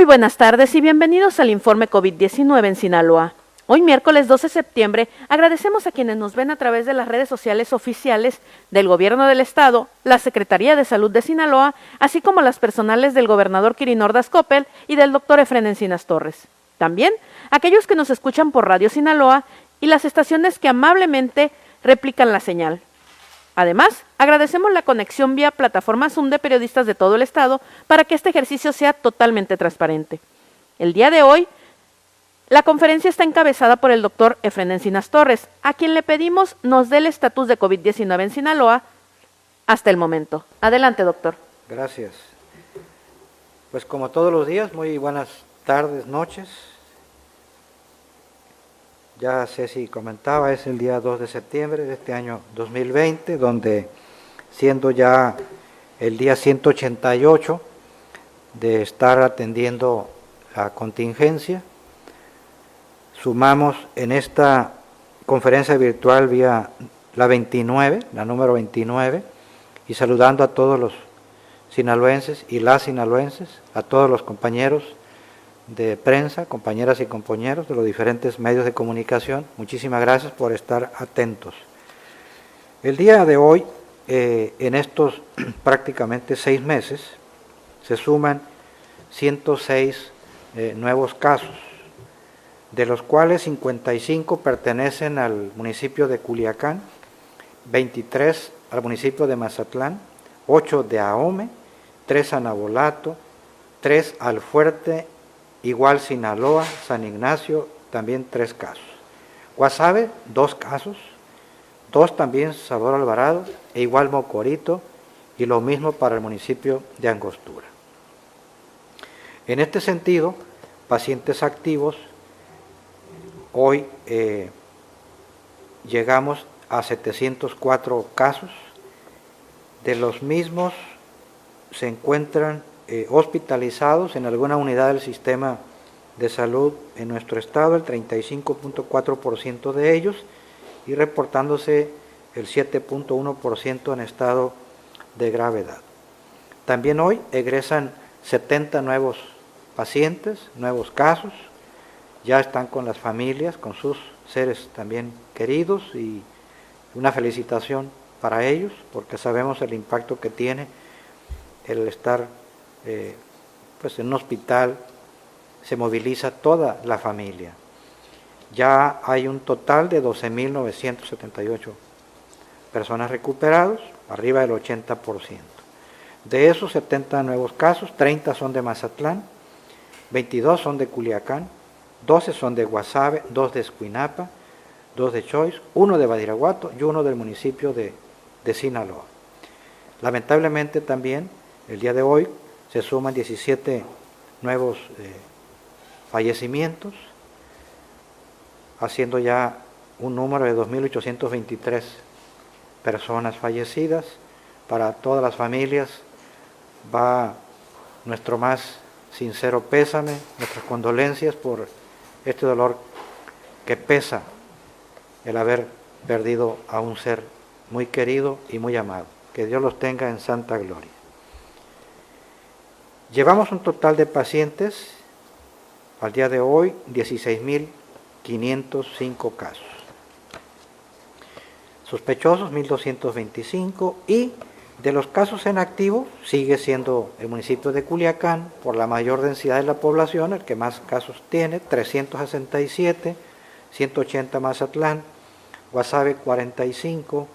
Muy buenas tardes y bienvenidos al informe COVID-19 en Sinaloa. Hoy miércoles 12 de septiembre agradecemos a quienes nos ven a través de las redes sociales oficiales del Gobierno del Estado, la Secretaría de Salud de Sinaloa, así como las personales del gobernador Quirino Ordaz Coppel y del doctor Efrén Encinas Torres. También aquellos que nos escuchan por Radio Sinaloa y las estaciones que amablemente replican la señal. Además, agradecemos la conexión vía plataforma Zoom de periodistas de todo el estado para que este ejercicio sea totalmente transparente. El día de hoy, la conferencia está encabezada por el doctor Efrén Encinas Torres, a quien le pedimos nos dé el estatus de COVID-19 en Sinaloa hasta el momento. Adelante, doctor. Gracias. Pues como todos los días, muy buenas tardes, noches. Ya Ceci comentaba, es el día 2 de septiembre de este año 2020, donde siendo ya el día 188 de estar atendiendo la contingencia, sumamos en esta conferencia virtual vía la 29, la número 29, y saludando a todos los sinaloenses y las sinaloenses, a todos los compañeros de prensa, compañeras y compañeros de los diferentes medios de comunicación. Muchísimas gracias por estar atentos. El día de hoy, en estos prácticamente 6 meses, se suman 106 nuevos casos, de los cuales 55 pertenecen al municipio de Culiacán, 23 al municipio de Mazatlán, 8 de Ahome, 3 a Navolato, 3 al Fuerte, igual Sinaloa, San Ignacio, también 3 casos. Guasave, 2 casos, 2 también Salvador Alvarado, e igual Mocorito, y lo mismo para el municipio de Angostura. En este sentido, pacientes activos, hoy llegamos a 704 casos, de los mismos se encuentran hospitalizados en alguna unidad del sistema de salud en nuestro estado, el 35.4% de ellos, y reportándose el 7.1% en estado de gravedad. También hoy egresan 70 nuevos pacientes, nuevos casos, ya están con las familias, con sus seres también queridos, y una felicitación para ellos, porque sabemos el impacto que tiene el estar pues en un hospital. Se moviliza toda la familia. Ya hay un total de 12.978 personas recuperadas, arriba del 80%. De esos 70 nuevos casos, 30 son de Mazatlán, 22 son de Culiacán, 12 son de Guasave, 2 de Escuinapa, 2 de Choix, 1 de Badiraguato y 1 del municipio de Sinaloa. Lamentablemente también, el día de hoy, se suman 17 nuevos fallecimientos, haciendo ya un número de 2.823 personas fallecidas. Para todas las familias va nuestro más sincero pésame, nuestras condolencias por este dolor que pesa el haber perdido a un ser muy querido y muy amado. Que Dios los tenga en santa gloria. Llevamos un total de pacientes al día de hoy 16.505 casos. Sospechosos 1.225, y de los casos en activo sigue siendo el municipio de Culiacán, por la mayor densidad de la población, el que más casos tiene, 367, 180 Mazatlán, Guasave 45,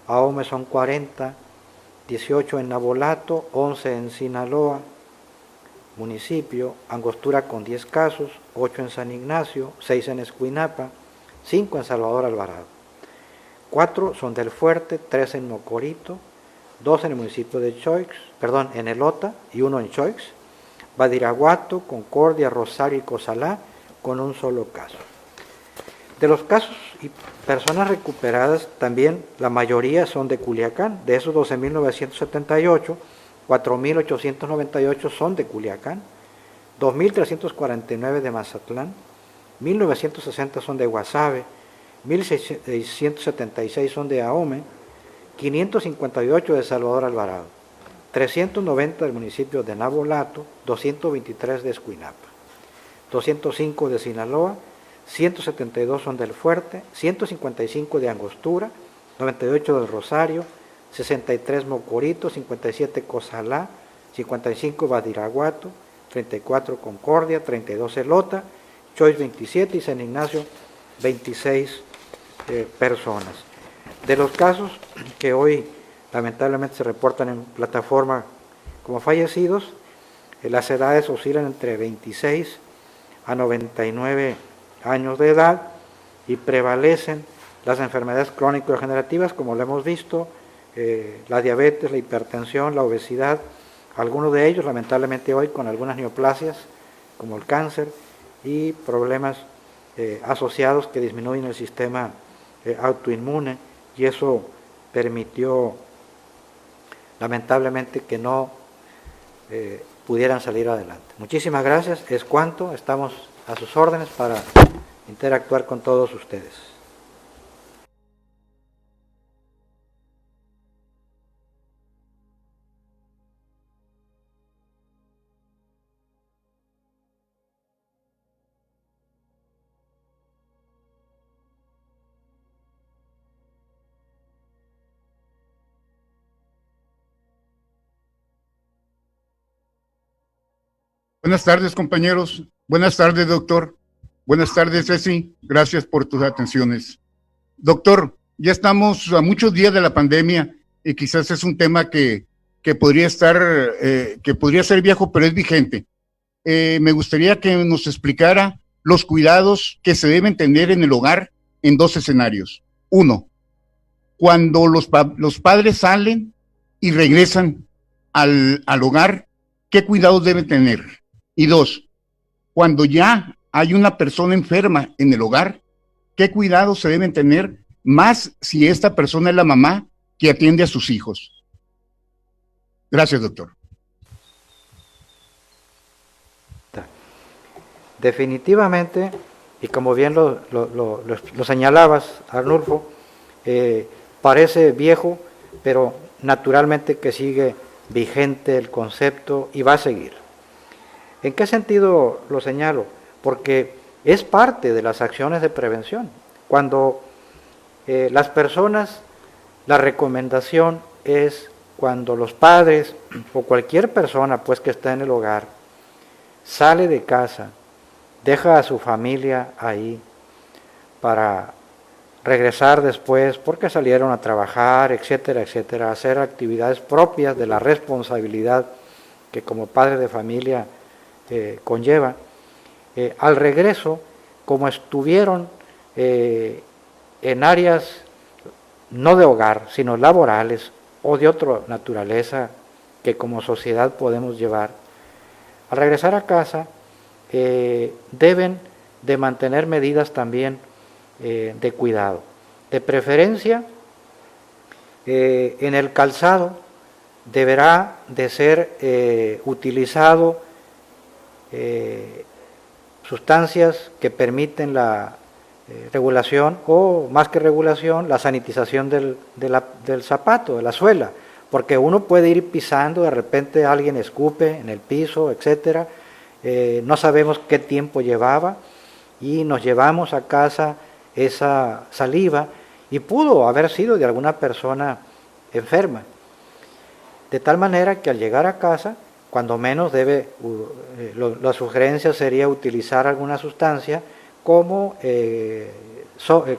Ahome son 40, 18 en Navolato, 11 en Sinaloa, municipio, Angostura con 10 casos, 8 en San Ignacio, 6 en Escuinapa, 5 en Salvador Alvarado. 4 son del Fuerte, 3 en Mocorito, 2 en el municipio de Choix, en Elota, y 1 en Choix, Badiraguato, Concordia, Rosario y Cozalá, con un solo caso. De los casos y personas recuperadas, también la mayoría son de Culiacán. De esos 12.978, 4.898 son de Culiacán, 2.349 de Mazatlán, 1.960 son de Guasave, 1.676 son de Ahome, 558 de Salvador Alvarado. 390 del municipio de Navolato, 223 de Escuinapa, 205 de Sinaloa, 172 son del Fuerte, 155 de Angostura, 98 del Rosario, 63 Mocorito, 57 Cozalá, 55 Badiraguato, 34 Concordia, 32 Elota, Choix 27 y San Ignacio 26 personas. De los casos que hoy lamentablemente se reportan en plataforma como fallecidos, las edades oscilan entre 26 a 99 años de edad y prevalecen las enfermedades crónico-degenerativas, como lo hemos visto, la diabetes, la hipertensión, la obesidad, algunos de ellos lamentablemente hoy con algunas neoplasias, como el cáncer, y problemas asociados que disminuyen el sistema autoinmune, y eso permitió lamentablemente que no pudieran salir adelante. Muchísimas gracias, es cuanto, estamos a sus órdenes para interactuar con todos ustedes. Buenas tardes, compañeros. Buenas tardes, doctor. Buenas tardes, Ceci. Gracias por tus atenciones. Doctor, ya estamos a muchos días de la pandemia y quizás es un tema que podría ser viejo, pero es vigente. Me gustaría que nos explicara los cuidados que se deben tener en el hogar en dos escenarios. Uno, cuando los padres salen y regresan al hogar, ¿qué cuidados deben tener? Y dos, cuando ya hay una persona enferma en el hogar, ¿qué cuidados se deben tener? Más si esta persona es la mamá que atiende a sus hijos. Gracias, doctor. Definitivamente, y como bien lo señalabas, Arnulfo, parece viejo, pero naturalmente que sigue vigente el concepto y va a seguir. ¿En qué sentido lo señalo? Porque es parte de las acciones de prevención. Cuando las personas, la recomendación es cuando los padres o cualquier persona pues que está en el hogar sale de casa, deja a su familia ahí para regresar después porque salieron a trabajar, etcétera, etcétera, hacer actividades propias de la responsabilidad que como padre de familia conlleva. Al regreso, como estuvieron en áreas no de hogar, sino laborales o de otra naturaleza que como sociedad podemos llevar, al regresar a casa deben de mantener medidas también de cuidado. De preferencia, en el calzado deberá de ser utilizado sustancias que permiten la regulación o más que regulación, la sanitización del zapato, de la suela, porque uno puede ir pisando, de repente alguien escupe en el piso, etcétera, no sabemos qué tiempo llevaba y nos llevamos a casa esa saliva y pudo haber sido de alguna persona enferma. De tal manera que al llegar a casa, cuando menos la sugerencia sería utilizar alguna sustancia como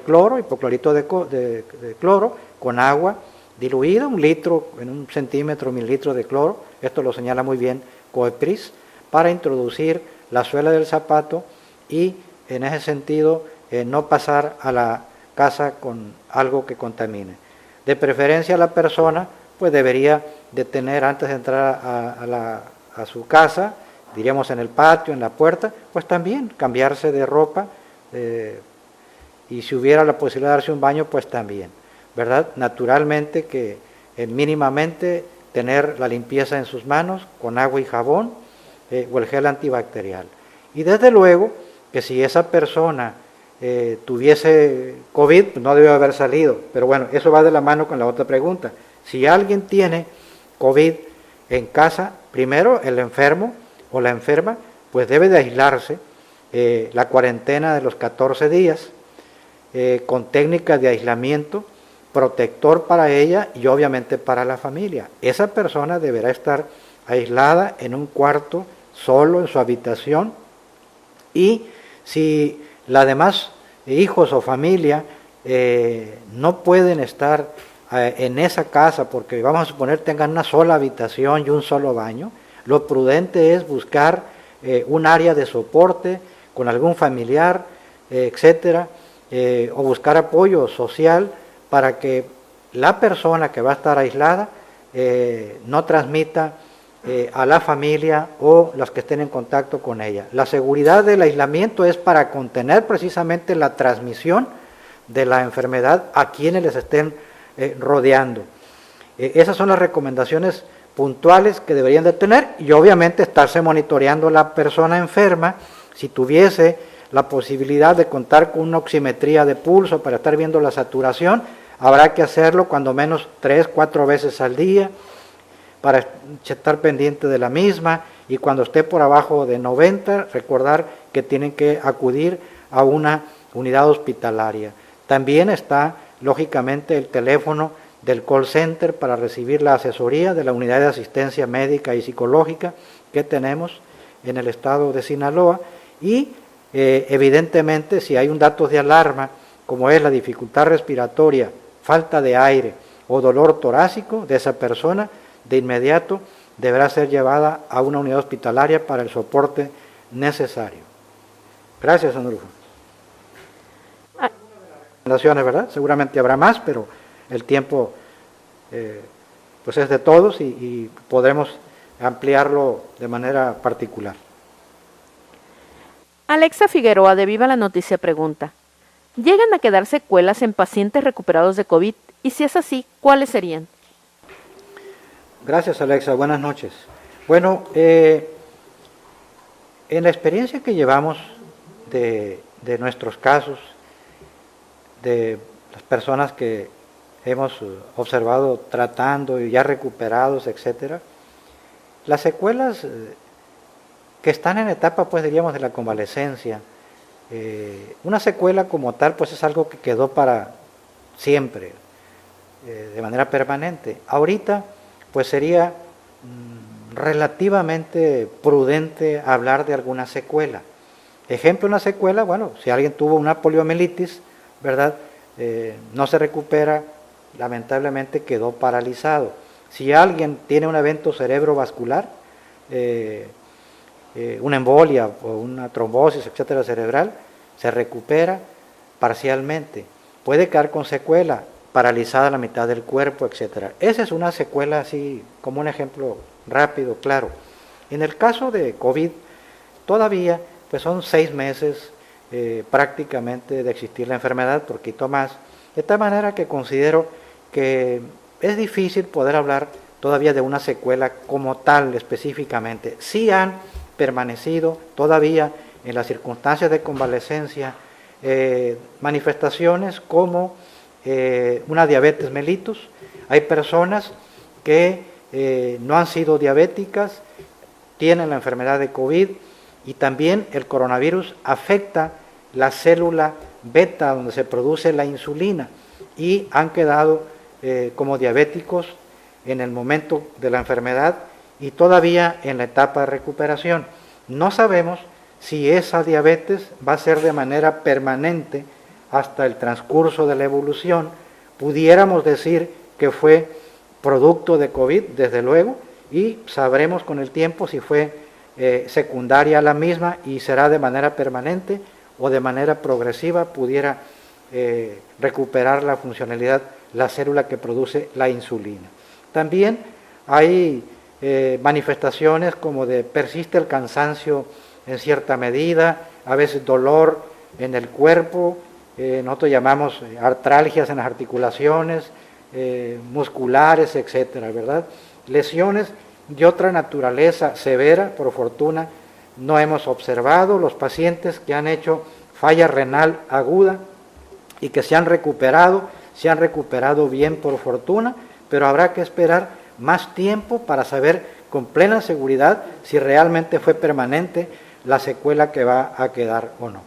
cloro, hipoclorito de cloro, con agua diluida, 1 litro, en 1 centímetro, mililitro de cloro, esto lo señala muy bien COEPRIS, para introducir la suela del zapato y en ese sentido no pasar a la casa con algo que contamine. De preferencia la persona pues debería de tener antes de entrar a su casa, diríamos en el patio, en la puerta, pues también cambiarse de ropa y si hubiera la posibilidad de darse un baño, pues también, ¿verdad? Naturalmente que mínimamente tener la limpieza en sus manos con agua y jabón o el gel antibacterial. Y desde luego que si esa persona tuviese COVID, pues no debe haber salido, pero bueno, eso va de la mano con la otra pregunta. Si alguien tiene COVID, en casa, primero el enfermo o la enferma, pues debe de aislarse, la cuarentena de los 14 días, con técnicas de aislamiento, protector para ella y obviamente para la familia. Esa persona deberá estar aislada en un cuarto, solo en su habitación, y si las demás hijos o familia no pueden estar en esa casa porque vamos a suponer tengan una sola habitación y un solo baño, lo prudente es buscar un área de soporte con algún familiar, etcétera, o buscar apoyo social para que la persona que va a estar aislada no transmita a la familia o los que estén en contacto con ella. La seguridad del aislamiento es para contener precisamente la transmisión de la enfermedad a quienes les estén rodeando. Esas son las recomendaciones puntuales que deberían de tener y obviamente estarse monitoreando la persona enferma. Si tuviese la posibilidad de contar con una oximetría de pulso para estar viendo la saturación, habrá que hacerlo cuando menos 3-4 veces al día para estar pendiente de la misma, y cuando esté por abajo de 90, recordar que tienen que acudir a una unidad hospitalaria. También está, lógicamente, el teléfono del call center para recibir la asesoría de la unidad de asistencia médica y psicológica que tenemos en el estado de Sinaloa, y evidentemente si hay un dato de alarma, como es la dificultad respiratoria, falta de aire o dolor torácico de esa persona, de inmediato deberá ser llevada a una unidad hospitalaria para el soporte necesario. Gracias, Andrufo. Recomendaciones, ¿verdad? Seguramente habrá más, pero el tiempo pues es de todos y podremos ampliarlo de manera particular. Alexa Figueroa de Viva la Noticia pregunta, ¿llegan a quedar secuelas en pacientes recuperados de COVID? Y si es así, ¿cuáles serían? Gracias, Alexa. Buenas noches. Bueno, en la experiencia que llevamos de nuestros casos, de las personas que hemos observado tratando y ya recuperados, etcétera, las secuelas que están en etapa, pues diríamos, de la convalecencia, una secuela como tal, pues es algo que quedó para siempre, de manera permanente. Ahorita, pues sería relativamente prudente hablar de alguna secuela. Ejemplo, una secuela, bueno, si alguien tuvo una poliomielitis, ¿verdad? No se recupera, lamentablemente quedó paralizado. Si alguien tiene un evento cerebrovascular, una embolia o una trombosis, etcétera, cerebral, se recupera parcialmente. Puede quedar con secuela, paralizada la mitad del cuerpo, etcétera. Esa es una secuela así, como un ejemplo rápido, claro. En el caso de COVID, todavía pues son 6 meses prácticamente de existir la enfermedad, poquito más, de tal manera que considero que es difícil poder hablar todavía de una secuela como tal específicamente. Sí han permanecido todavía en las circunstancias de convalecencia manifestaciones como una diabetes mellitus. Hay personas que no han sido diabéticas, tienen la enfermedad de COVID, y también el coronavirus afecta la célula beta donde se produce la insulina, y han quedado como diabéticos en el momento de la enfermedad y todavía en la etapa de recuperación. No sabemos si esa diabetes va a ser de manera permanente hasta el transcurso de la evolución. Pudiéramos decir que fue producto de COVID, desde luego, y sabremos con el tiempo si fue secundaria a la misma y será de manera permanente o de manera progresiva pudiera recuperar la funcionalidad la célula que produce la insulina. También hay manifestaciones como de persiste el cansancio en cierta medida, a veces dolor en el cuerpo, nosotros llamamos artralgias en las articulaciones, musculares, etcétera, ¿verdad? Lesiones de otra naturaleza severa, por fortuna, no hemos observado. Los pacientes que han hecho falla renal aguda y que se han recuperado bien, por fortuna, pero habrá que esperar más tiempo para saber con plena seguridad si realmente fue permanente la secuela que va a quedar o no.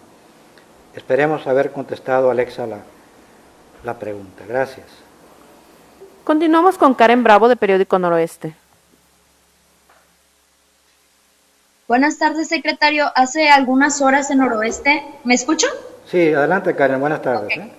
Esperemos haber contestado, Alexa, la pregunta. Gracias. Continuamos con Karen Bravo de Periódico Noroeste. Buenas tardes, secretario. Hace algunas horas en Noroeste, ¿me escucho? Sí, adelante, Karen. Buenas tardes. Okay.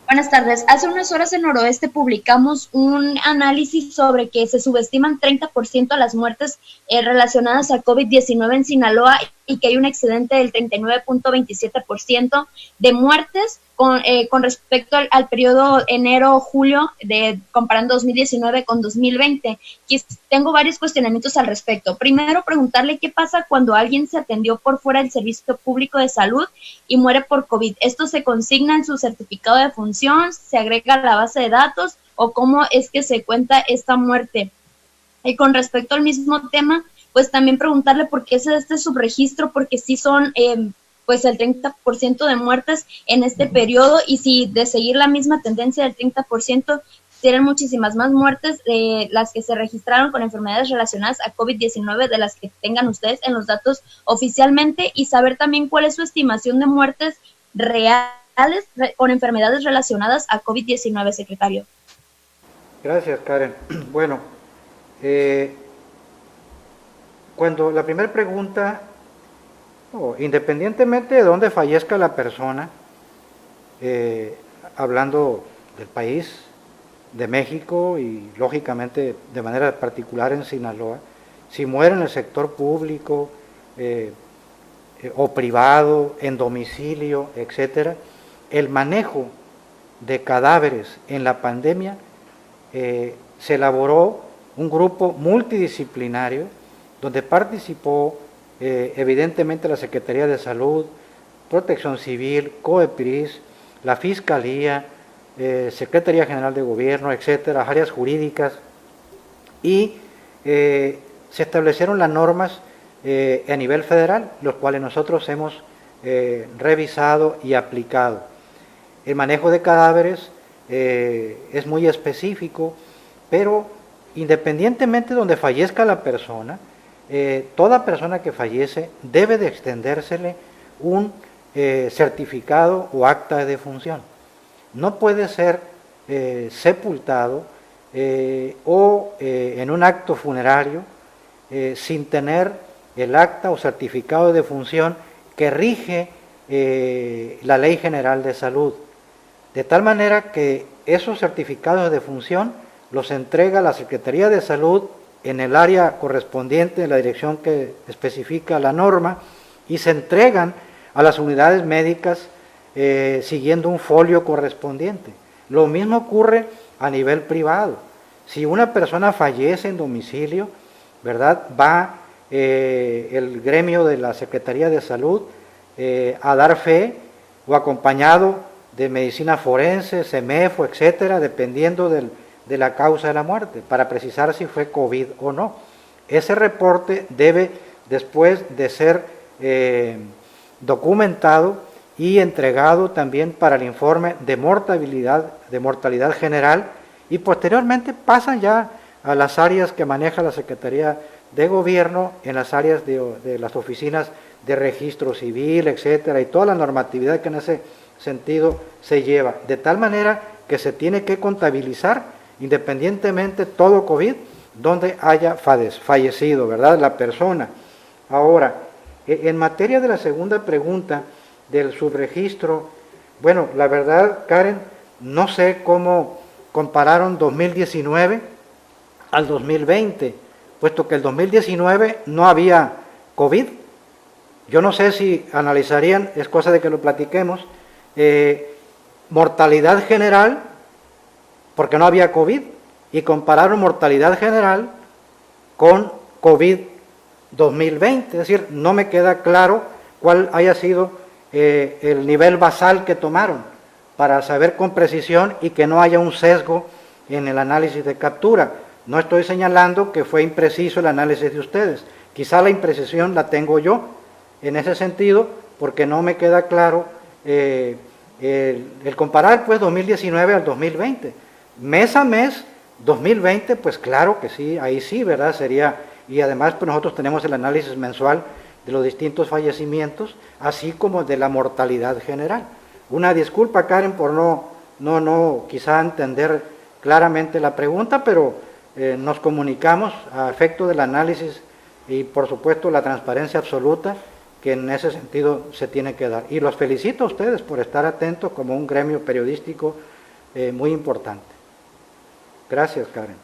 Buenas tardes. Hace unas horas en Noroeste publicamos un análisis sobre que se subestiman 30% las muertes relacionadas a COVID-19 en Sinaloa y que hay un excedente del 39.27% de muertes con respecto al periodo enero-julio, comparando 2019 con 2020. Tengo varios cuestionamientos al respecto. Primero, preguntarle qué pasa cuando alguien se atendió por fuera del servicio público de salud y muere por COVID. ¿Esto se consigna en su certificado de función? ¿Se agrega a la base de datos? ¿O cómo es que se cuenta esta muerte? Y con respecto al mismo tema, pues también preguntarle por qué se da este subregistro, porque sí son pues el 30% de muertes en este periodo, y si de seguir la misma tendencia del 30%, tienen muchísimas más muertes las que se registraron con enfermedades relacionadas a COVID-19 de las que tengan ustedes en los datos oficialmente, y saber también cuál es su estimación de muertes reales con enfermedades relacionadas a COVID-19, secretario. Gracias, Karen. Bueno, cuando la primera pregunta, independientemente de dónde fallezca la persona, hablando del país, de México y lógicamente de manera particular en Sinaloa, si muere en el sector público o privado, en domicilio, etcétera, el manejo de cadáveres en la pandemia se elaboró un grupo multidisciplinario donde participó evidentemente la Secretaría de Salud, Protección Civil, COEPRIS, la Fiscalía, Secretaría General de Gobierno, etcétera, áreas jurídicas, y se establecieron las normas a nivel federal, los cuales nosotros hemos revisado y aplicado. El manejo de cadáveres es muy específico, pero independientemente de donde fallezca la persona, toda persona que fallece debe de extendérsele un certificado o acta de defunción. No puede ser sepultado o en un acto funerario sin tener el acta o certificado de defunción que rige la Ley General de Salud. De tal manera que esos certificados de defunción los entrega la Secretaría de Salud en el área correspondiente, en la dirección que especifica la norma, y se entregan a las unidades médicas siguiendo un folio correspondiente. Lo mismo ocurre a nivel privado. Si una persona fallece en domicilio, ¿verdad?, va el gremio de la Secretaría de Salud a dar fe, o acompañado de medicina forense, CEMEFO, etcétera, dependiendo de la causa de la muerte, para precisar si fue COVID o no. Ese reporte debe, después de ser documentado y entregado también para el informe de mortalidad general, y posteriormente pasan ya a las áreas que maneja la Secretaría de Gobierno, en las áreas de las oficinas de registro civil, etcétera, y toda la normatividad que en ese sentido se lleva, de tal manera que se tiene que contabilizar independientemente todo COVID donde haya fallecido, ¿verdad?, la persona. Ahora, en materia de la segunda pregunta del subregistro, bueno, la verdad, Karen, no sé cómo compararon 2019 al 2020, puesto que el 2019 no había COVID. Yo no sé si analizarían, es cosa de que lo platiquemos, mortalidad general, porque no había COVID, y compararon mortalidad general con COVID 2020, es decir, no me queda claro cuál haya sido el nivel basal que tomaron para saber con precisión y que no haya un sesgo en el análisis de captura. No estoy señalando que fue impreciso el análisis de ustedes, quizá la imprecisión la tengo yo en ese sentido, porque no me queda claro el comparar pues 2019 al 2020. Mes a mes, 2020, pues claro que sí, ahí sí, ¿verdad? Sería y además pues nosotros tenemos el análisis mensual de los distintos fallecimientos, así como de la mortalidad general. Una disculpa, Karen, por no quizá entender claramente la pregunta, pero nos comunicamos a efecto del análisis y por supuesto la transparencia absoluta que en ese sentido se tiene que dar. Y los felicito a ustedes por estar atentos como un gremio periodístico muy importante. Gracias, Karen.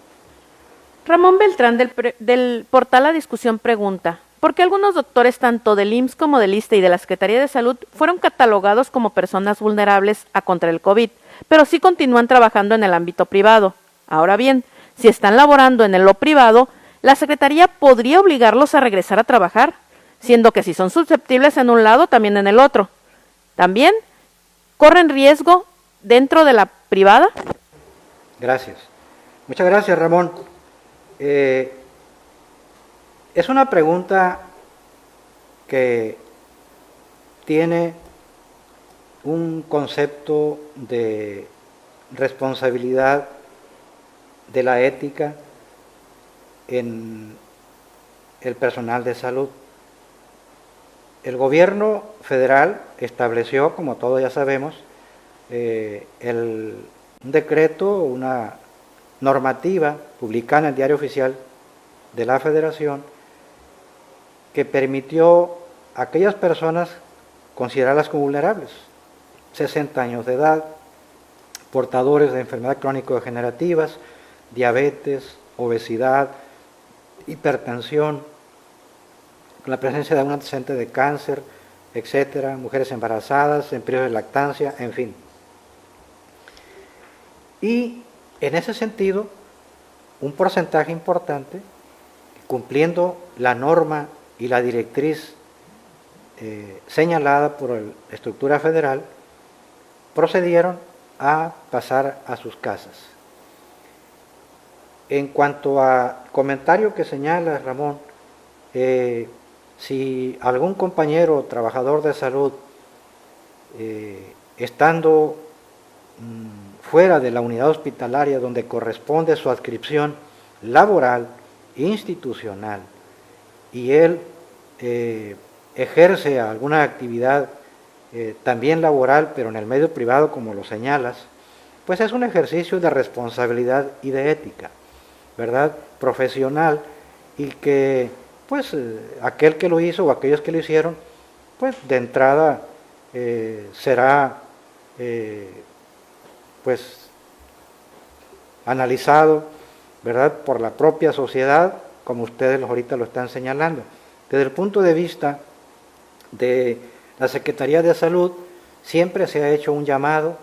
Ramón Beltrán del portal La Discusión pregunta, ¿por qué algunos doctores tanto del IMSS como del ISSSTE y de la Secretaría de Salud fueron catalogados como personas vulnerables a contra el COVID, pero sí continúan trabajando en el ámbito privado? Ahora bien, si están laborando en lo privado, ¿la Secretaría podría obligarlos a regresar a trabajar? Siendo que si son susceptibles en un lado, también en el otro. ¿También corren riesgo dentro de la privada? Gracias. Muchas gracias, Ramón. Es una pregunta que tiene un concepto de responsabilidad de la ética en el personal de salud. El gobierno federal estableció, como todos ya sabemos, un decreto, una normativa publicada en el Diario Oficial de la Federación que permitió a aquellas personas considerarlas como vulnerables, 60 años de edad, portadores de enfermedades crónico-degenerativas, diabetes, obesidad, hipertensión, con la presencia de un antecedente de cáncer, etcétera, mujeres embarazadas, en periodo de lactancia, en fin. Y en ese sentido, un porcentaje importante, cumpliendo la norma y la directriz señalada por la estructura federal, procedieron a pasar a sus casas. En cuanto a comentario que señala Ramón, si algún compañero trabajador de salud, estando fuera de la unidad hospitalaria donde corresponde su adscripción laboral, institucional, y él ejerce alguna actividad también laboral, pero en el medio privado, como lo señalas, pues es un ejercicio de responsabilidad y de ética, ¿verdad?, profesional, y que pues aquel que lo hizo o aquellos que lo hicieron, pues de entrada será pues analizado, ¿verdad?, por la propia sociedad, como ustedes ahorita lo están señalando. Desde el punto de vista de la Secretaría de Salud, siempre se ha hecho un llamado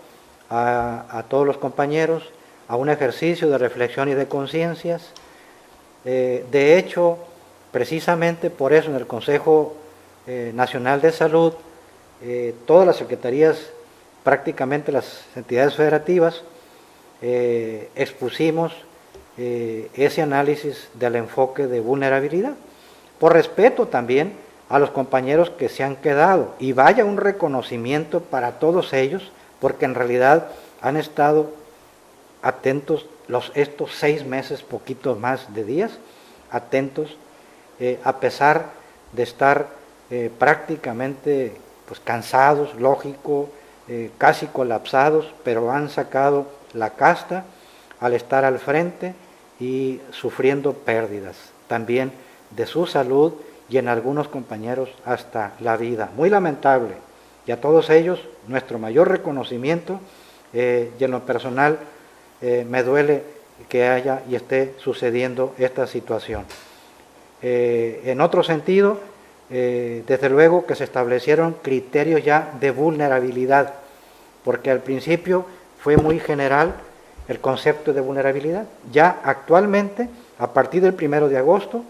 a todos los compañeros a un ejercicio de reflexión y de conciencias. De hecho, precisamente por eso en el Consejo Nacional de Salud, todas las secretarías, prácticamente las entidades federativas, expusimos ese análisis del enfoque de vulnerabilidad, por respeto también a los compañeros que se han quedado, y vaya un reconocimiento para todos ellos, porque en realidad han estado atentos estos 6 meses, poquito más de días, atentos, a pesar de estar prácticamente pues cansados, lógico, casi colapsados, pero han sacado la casta al estar al frente y sufriendo pérdidas también de su salud y en algunos compañeros hasta la vida. Muy lamentable, y a todos ellos nuestro mayor reconocimiento, y en lo personal me duele que haya y esté sucediendo esta situación. En otro sentido, desde luego que se establecieron criterios ya de vulnerabilidad, porque al principio fue muy general el concepto de vulnerabilidad. Ya actualmente, a partir del 1 de agosto,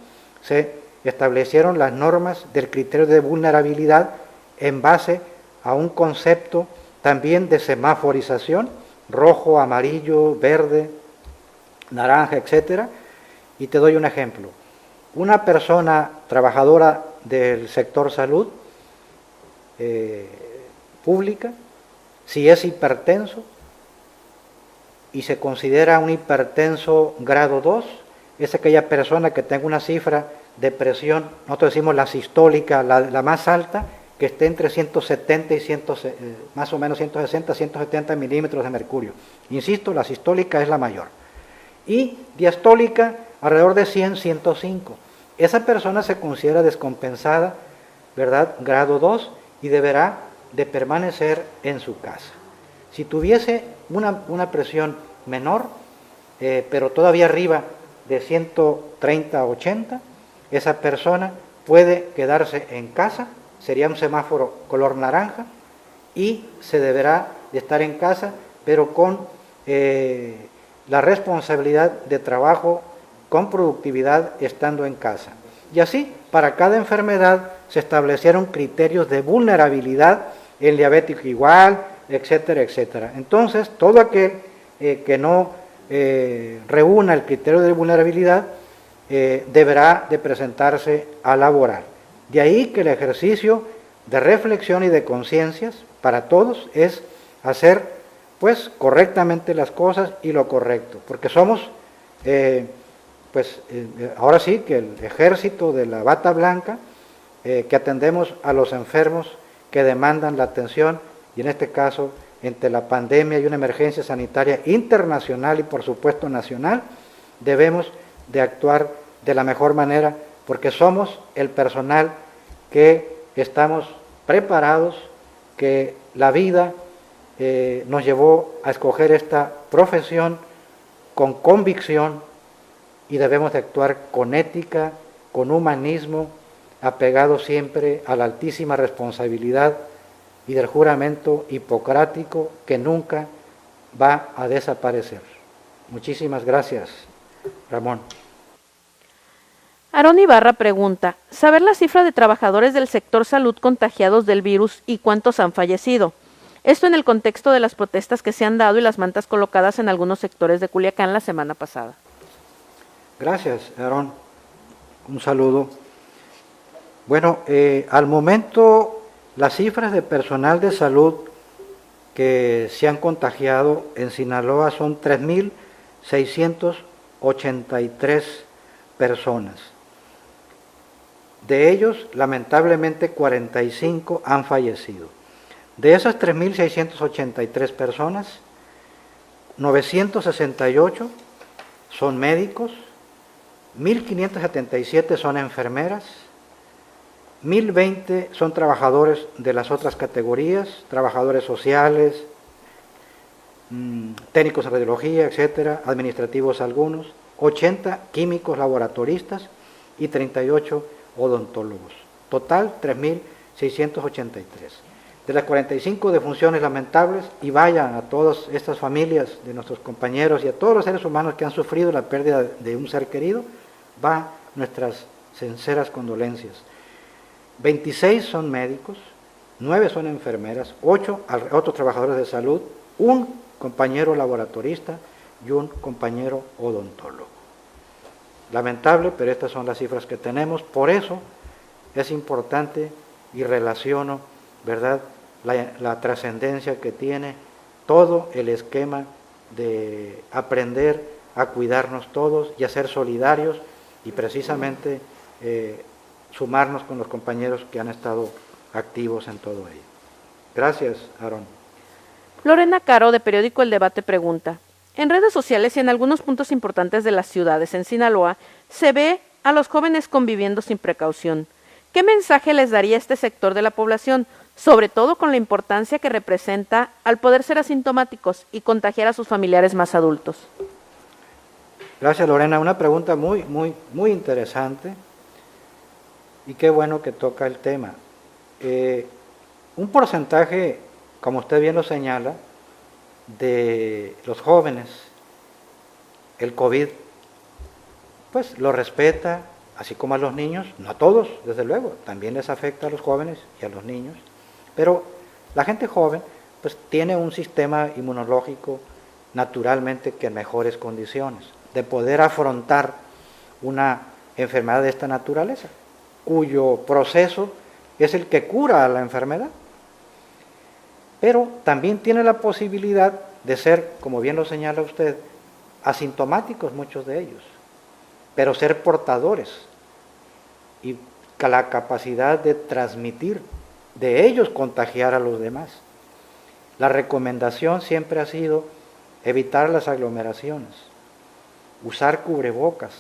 se establecieron las normas del criterio de vulnerabilidad en base a un concepto también de semaforización, rojo, amarillo, verde, naranja, etcétera. Y te doy un ejemplo. Una persona trabajadora del sector salud pública, si es hipertenso y se considera un hipertenso grado 2, es aquella persona que tenga una cifra de presión, nosotros decimos la sistólica, la más alta, que esté entre 170 y más o menos 160, 170 milímetros de mercurio. Insisto, la sistólica es la mayor. Y diastólica, alrededor de 100, 105. Esa persona se considera descompensada, ¿verdad? Grado 2, y deberá de permanecer en su casa. Si tuviese una presión menor, pero todavía arriba de 130 a 80, esa persona puede quedarse en casa, sería un semáforo color naranja, y se deberá de estar en casa, pero con la responsabilidad de trabajo con productividad estando en casa. Y así, para cada enfermedad se establecieron criterios de vulnerabilidad, el diabético igual, etcétera, etcétera. Entonces, todo aquel que no reúna el criterio de vulnerabilidad deberá de presentarse a laborar. De ahí que el ejercicio de reflexión y de conciencias para todos es hacer pues correctamente las cosas y lo correcto, porque somos ahora sí que el ejército de la bata blanca, que atendemos a los enfermos que demandan la atención, y en este caso, entre la pandemia y una emergencia sanitaria internacional y por supuesto nacional, debemos de actuar de la mejor manera, porque somos el personal que estamos preparados, que la vida nos llevó a escoger esta profesión con convicción, y debemos de actuar con ética, con humanismo, apegado siempre a la altísima responsabilidad y del juramento hipocrático que nunca va a desaparecer. Muchísimas gracias, Ramón. Aarón Ibarra pregunta, ¿saber la cifra de trabajadores del sector salud contagiados del virus y cuántos han fallecido? Esto en el contexto de las protestas que se han dado y las mantas colocadas en algunos sectores de Culiacán la semana pasada. Gracias, Aarón. Un saludo. Bueno, al momento las cifras de personal de salud que se han contagiado en Sinaloa son 3.683 personas. De ellos, lamentablemente, 45 han fallecido. De esas 3.683 personas, 968 son médicos, 1.577 son enfermeras, 1.020 son trabajadores de las otras categorías, trabajadores sociales, técnicos de radiología, etcétera, administrativos algunos, 80 químicos laboratoristas y 38 odontólogos. Total, 3.683. De las 45 defunciones lamentables, y vaya a todas estas familias de nuestros compañeros y a todos los seres humanos que han sufrido la pérdida de un ser querido, va nuestras sinceras condolencias. 26 son médicos, 9 son enfermeras, 8 otros trabajadores de salud, un compañero laboratorista y un compañero odontólogo. Lamentable, pero estas son las cifras que tenemos. Por eso es importante y relaciono, ¿verdad?, la trascendencia que tiene todo el esquema de aprender a cuidarnos todos y a ser solidarios y precisamente sumarnos con los compañeros que han estado activos en todo ello. Gracias, Aarón. Lorena Caro, de periódico El Debate, pregunta, en redes sociales y en algunos puntos importantes de las ciudades en Sinaloa se ve a los jóvenes conviviendo sin precaución. ¿Qué mensaje les daría este sector de la población, sobre todo con la importancia que representa al poder ser asintomáticos y contagiar a sus familiares más adultos? Gracias, Lorena. Una pregunta muy interesante y qué bueno que toca el tema. Un porcentaje, como usted bien lo señala, de los jóvenes, el COVID, pues lo respeta, así como a los niños, no a todos, desde luego, también les afecta a los jóvenes y a los niños, pero la gente joven pues tiene un sistema inmunológico naturalmente que en mejores condiciones de poder afrontar una enfermedad de esta naturaleza, cuyo proceso es el que cura a la enfermedad. Pero también tiene la posibilidad de ser, como bien lo señala usted, asintomáticos muchos de ellos. pero ser portadores y la capacidad de transmitir, de ellos contagiar a los demás. La recomendación siempre ha sido evitar las aglomeraciones, usar cubrebocas,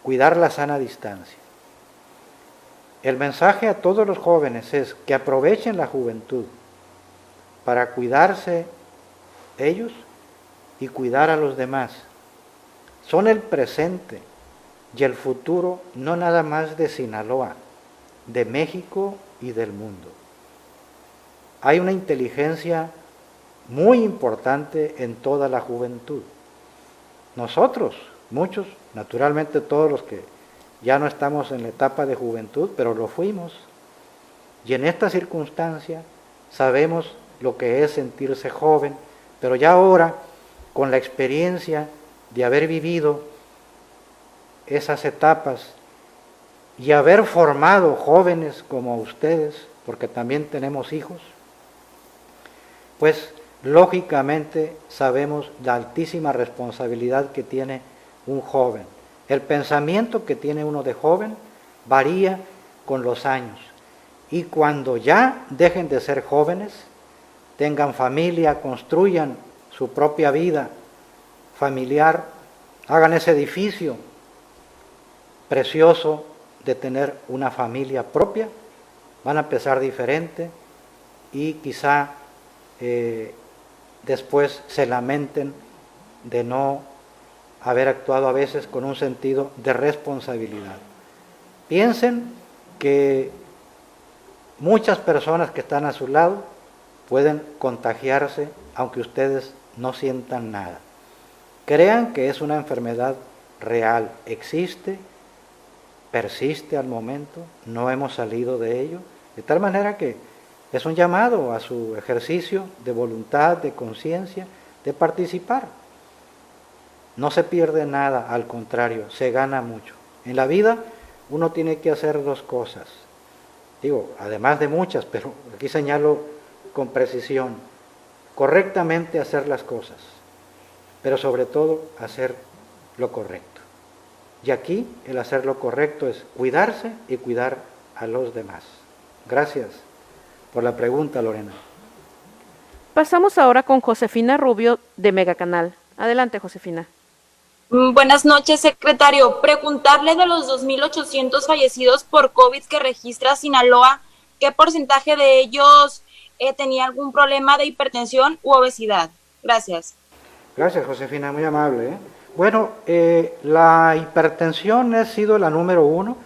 cuidar la sana distancia. El mensaje a todos los jóvenes es que aprovechen la juventud para cuidarse ellos y cuidar a los demás. Son el presente y el futuro no nada más de Sinaloa, de México y del mundo. Hay una inteligencia muy importante en toda la juventud. Nosotros, muchos, naturalmente todos los que ya no estamos en la etapa de juventud, pero lo fuimos. Y en esta circunstancia sabemos lo que es sentirse joven, pero ya ahora, con la experiencia de haber vivido esas etapas y haber formado jóvenes como ustedes, porque también tenemos hijos, pues lógicamente sabemos la altísima responsabilidad que tiene un joven. El pensamiento que tiene uno de joven varía con los años. Y cuando ya dejen de ser jóvenes, tengan familia, construyan su propia vida familiar, hagan ese edificio precioso de tener una familia propia, van a empezar diferente y quizá después se lamenten de no haber actuado a veces con un sentido de responsabilidad. Piensen que muchas personas que están a su lado pueden contagiarse aunque ustedes no sientan nada. Crean que es una enfermedad real, existe, persiste al momento, no hemos salido de ello, de tal manera que es un llamado a su ejercicio de voluntad, de conciencia, de participar. No se pierde nada, al contrario, se gana mucho. En la vida uno tiene que hacer dos cosas, digo, además de muchas, pero aquí señalo con precisión, correctamente hacer las cosas, pero sobre todo hacer lo correcto. Y aquí el hacer lo correcto es cuidarse y cuidar a los demás. Gracias por la pregunta, Lorena. Pasamos ahora con Josefina Rubio de Megacanal. Adelante, Josefina. Buenas noches, secretario. Preguntarle de los 2.800 fallecidos por COVID que registra Sinaloa, ¿qué porcentaje de ellos tenía algún problema de hipertensión u obesidad? Gracias. Gracias, Josefina, muy amable. Bueno, la hipertensión ha sido la número 1,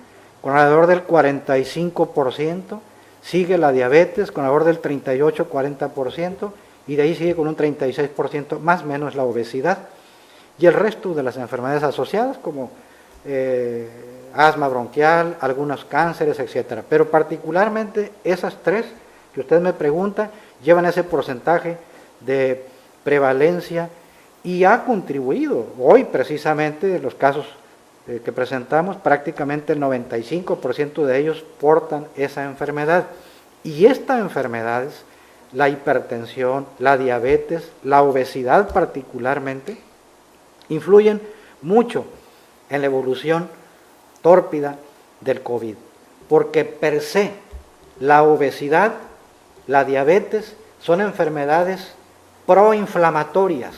con alrededor del 45%, sigue la diabetes con alrededor del 38-40%, y de ahí sigue con un 36%, más o menos la obesidad, y el resto de las enfermedades asociadas, como asma bronquial, algunos cánceres, etcétera. Pero particularmente esas tres que usted me pregunta, llevan ese porcentaje de prevalencia y ha contribuido. Hoy precisamente los casos que presentamos, prácticamente el 95% de ellos portan esa enfermedad. Y estas enfermedades, la hipertensión, la diabetes, la obesidad particularmente, influyen mucho en la evolución tórpida del COVID, porque per se la obesidad, la diabetes son enfermedades proinflamatorias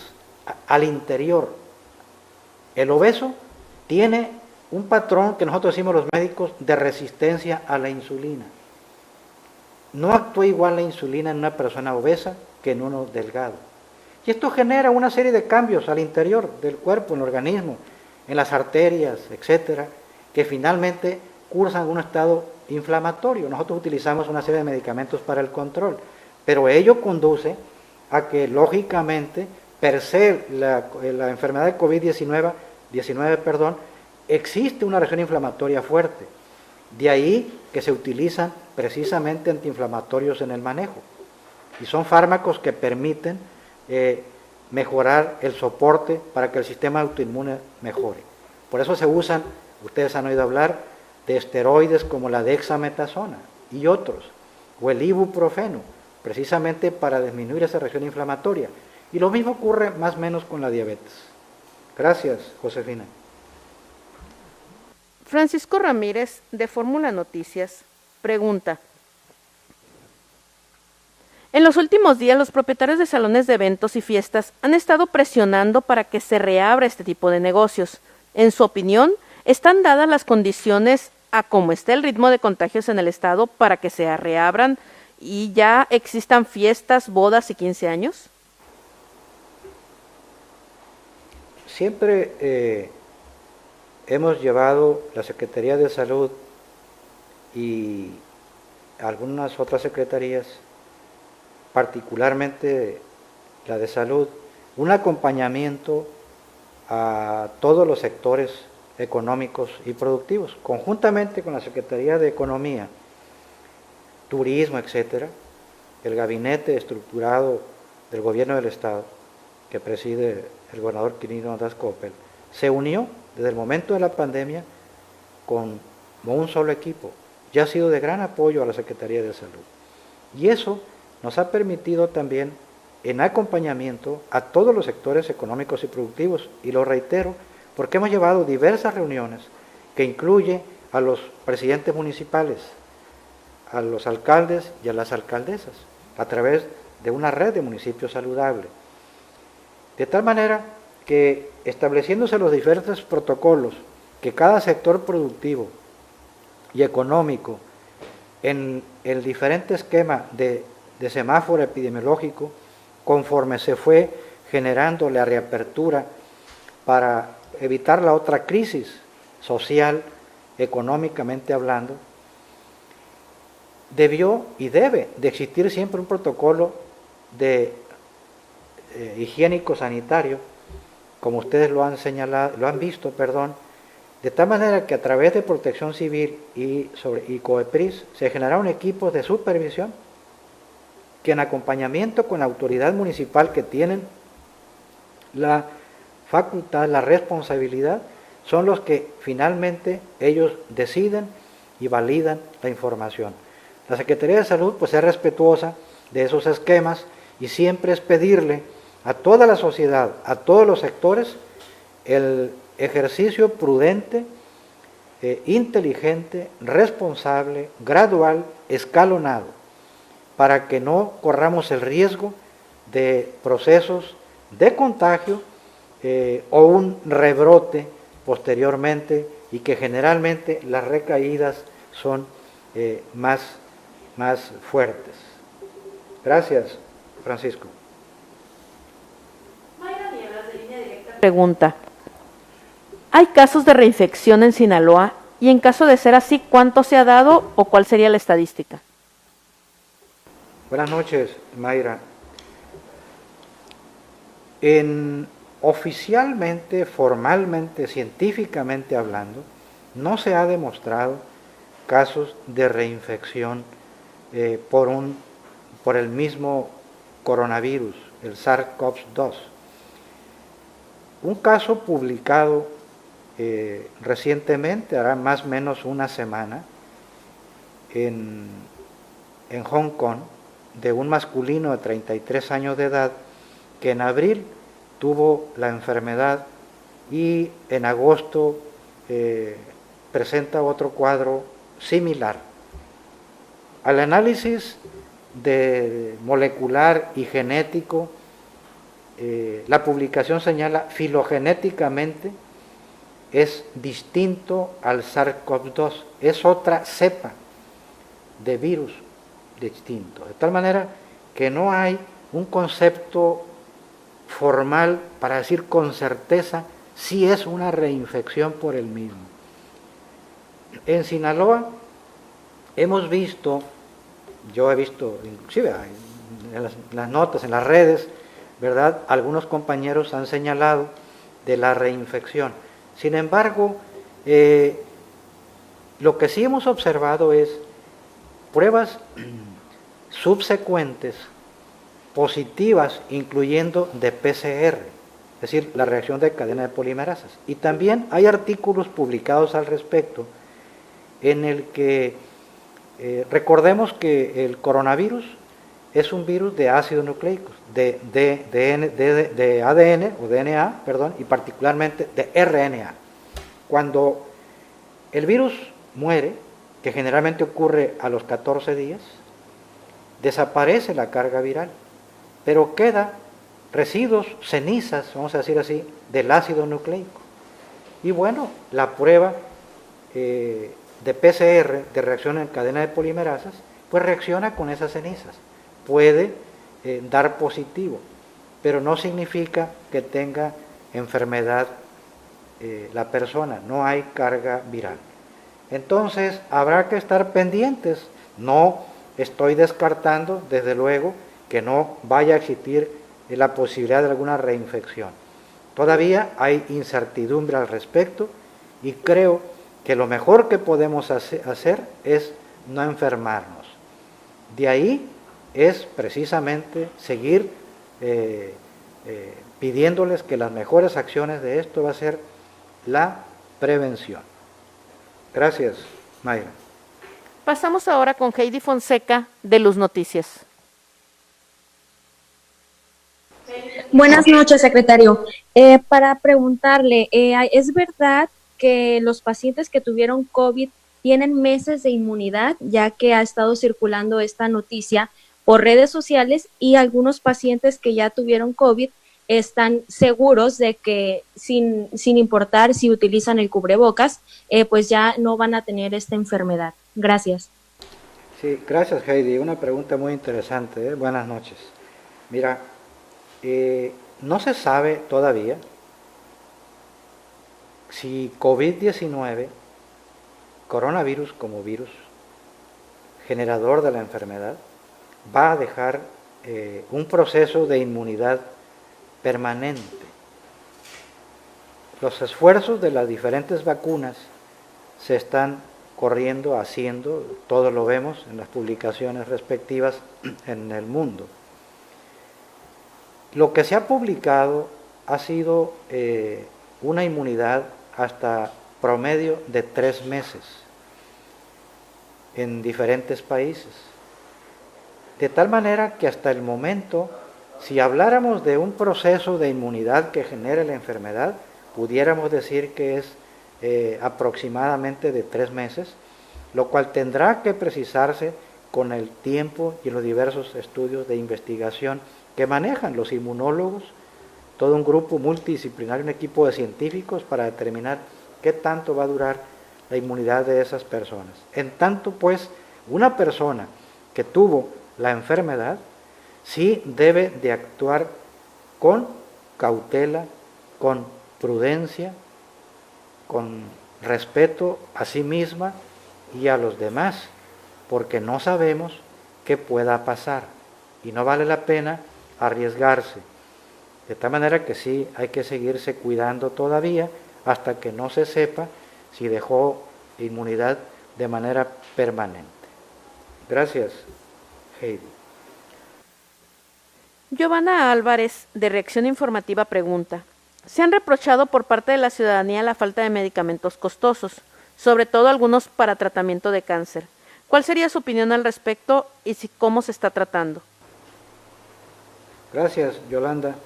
al interior. El obeso tiene un patrón que nosotros decimos los médicos de resistencia a la insulina. No actúa igual la insulina en una persona obesa que en uno delgado. Y esto genera una serie de cambios al interior del cuerpo, en el organismo, en las arterias, etcétera, que finalmente cursan un estado inflamatorio. Nosotros utilizamos una serie de medicamentos para el control, pero ello conduce a que, lógicamente, per se la enfermedad de COVID-19, existe una reacción inflamatoria fuerte. De ahí que se utilizan precisamente antiinflamatorios en el manejo. Y son fármacos que permiten mejorar el soporte para que el sistema autoinmune mejore. Por eso se usan, ustedes han oído hablar de esteroides como la dexametasona y otros, o el ibuprofeno, precisamente para disminuir esa reacción inflamatoria. Y lo mismo ocurre más o menos con la diabetes. Gracias, Josefina. Francisco Ramírez, de Fórmula Noticias, pregunta: en los últimos días, los propietarios de salones de eventos y fiestas han estado presionando para que se reabra este tipo de negocios. En su opinión, ¿están dadas las condiciones a cómo está el ritmo de contagios en el estado para que se reabran y ya existan fiestas, bodas y 15 años? Siempre hemos llevado la Secretaría de Salud y algunas otras secretarías, particularmente la de Salud, un acompañamiento a todos los sectores económicos y productivos, conjuntamente con la Secretaría de Economía, Turismo, etcétera, el gabinete estructurado del Gobierno del Estado, que preside el gobernador Quirino Ordaz Coppel, se unió desde el momento de la pandemia como un solo equipo. Ya ha sido de gran apoyo a la Secretaría de Salud. Y eso nos ha permitido también en acompañamiento a todos los sectores económicos y productivos, y lo reitero, porque hemos llevado diversas reuniones que incluye a los presidentes municipales, a los alcaldes y a las alcaldesas, a través de una red de municipios saludables. De tal manera que, estableciéndose los diferentes protocolos que cada sector productivo y económico, en el diferente esquema de semáforo epidemiológico, conforme se fue generando la reapertura para evitar la otra crisis social, económicamente hablando, debió y debe de existir siempre un protocolo de higiénico sanitario, como ustedes lo han señalado, lo han visto, perdón, de tal manera que a través de Protección Civil y COEPRIS se generaron equipos de supervisión que, en acompañamiento con la autoridad municipal, que tienen la facultad, la responsabilidad, son los que finalmente ellos deciden y validan la información. La Secretaría de Salud pues es respetuosa de esos esquemas y siempre es pedirle a toda la sociedad, a todos los sectores, el ejercicio prudente, inteligente, responsable, gradual, escalonado, para que no corramos el riesgo de procesos de contagio o un rebrote posteriormente, y que generalmente las recaídas son más fuertes. Gracias, Francisco. Pregunta: ¿hay casos de reinfección en Sinaloa? Y en caso de ser así, ¿cuánto se ha dado o cuál sería la estadística? Buenas noches, Mayra. Oficialmente, formalmente, científicamente hablando, no se ha demostrado casos de reinfección por el mismo coronavirus, el SARS-CoV-2. Un caso publicado recientemente, hará más o menos una semana, en Hong Kong, de un masculino de 33 años de edad, que en abril tuvo la enfermedad y en agosto presenta otro cuadro similar. Al análisis molecular y genético, la publicación señala filogenéticamente es distinto al SARS-CoV-2, es otra cepa de virus distinto, de tal manera que no hay un concepto formal para decir con certeza si es una reinfección por el mismo. En Sinaloa hemos visto, yo he visto inclusive en las notas, en las redes, ¿verdad? Algunos compañeros han señalado de la reinfección. Sin embargo, lo que sí hemos observado es pruebas subsecuentes positivas, incluyendo de PCR, es decir, la reacción de cadena de polimerasas. Y también hay artículos publicados al respecto en el que recordemos que el coronavirus es un virus de ácidos nucleicos, de ADN o DNA, perdón, y particularmente de RNA. Cuando El virus muere, que generalmente ocurre a los 14 días, desaparece la carga viral, pero queda residuos, cenizas, vamos a decir así, del ácido nucleico. Y bueno, la prueba de PCR, de reacción en cadena de polimerasas, pues reacciona con esas cenizas. Puede dar positivo, pero no significa que tenga enfermedad la persona, no hay carga viral. Entonces habrá que estar pendientes. No estoy descartando, desde luego, que no vaya a existir la posibilidad de alguna reinfección. Todavía hay incertidumbre al respecto y creo que lo mejor que podemos hacer es no enfermarnos. De ahí es precisamente seguir pidiéndoles que las mejores acciones de esto va a ser la prevención. Gracias, Mayra. Pasamos ahora con Heidi Fonseca de Luz Noticias. Buenas noches, secretario. Para preguntarle, ¿es verdad que los pacientes que tuvieron COVID tienen meses de inmunidad, ya que ha estado circulando esta noticia por redes sociales y algunos pacientes que ya tuvieron COVID están seguros de que sin importar si utilizan el cubrebocas, pues ya no van a tener esta enfermedad? Gracias. Sí, gracias, Heidi. Una pregunta muy interesante. Buenas noches. Mira, no se sabe todavía si COVID-19, coronavirus como virus, generador de la enfermedad, va a dejar un proceso de inmunidad permanente. Los esfuerzos de las diferentes vacunas se están corriendo, haciendo, todos lo vemos en las publicaciones respectivas en el mundo. Lo que se ha publicado ha sido una inmunidad hasta promedio de 3 meses en diferentes países. De tal manera que hasta el momento, si habláramos de un proceso de inmunidad que genere la enfermedad, pudiéramos decir que es aproximadamente de 3 meses, lo cual tendrá que precisarse con el tiempo y los diversos estudios de investigación que manejan los inmunólogos, todo un grupo multidisciplinario, un equipo de científicos para determinar qué tanto va a durar la inmunidad de esas personas. En tanto, pues, una persona que tuvo la enfermedad sí debe de actuar con cautela, con prudencia, con respeto a sí misma y a los demás, porque no sabemos qué pueda pasar y no vale la pena arriesgarse. De tal manera que sí hay que seguirse cuidando todavía hasta que no se sepa si dejó inmunidad de manera permanente. Gracias, Heidi. Giovanna Álvarez, de Reacción Informativa, pregunta: se han reprochado por parte de la ciudadanía la falta de medicamentos costosos, sobre todo algunos para tratamiento de cáncer. ¿Cuál sería su opinión al respecto y cómo se está tratando? Gracias, Yolanda.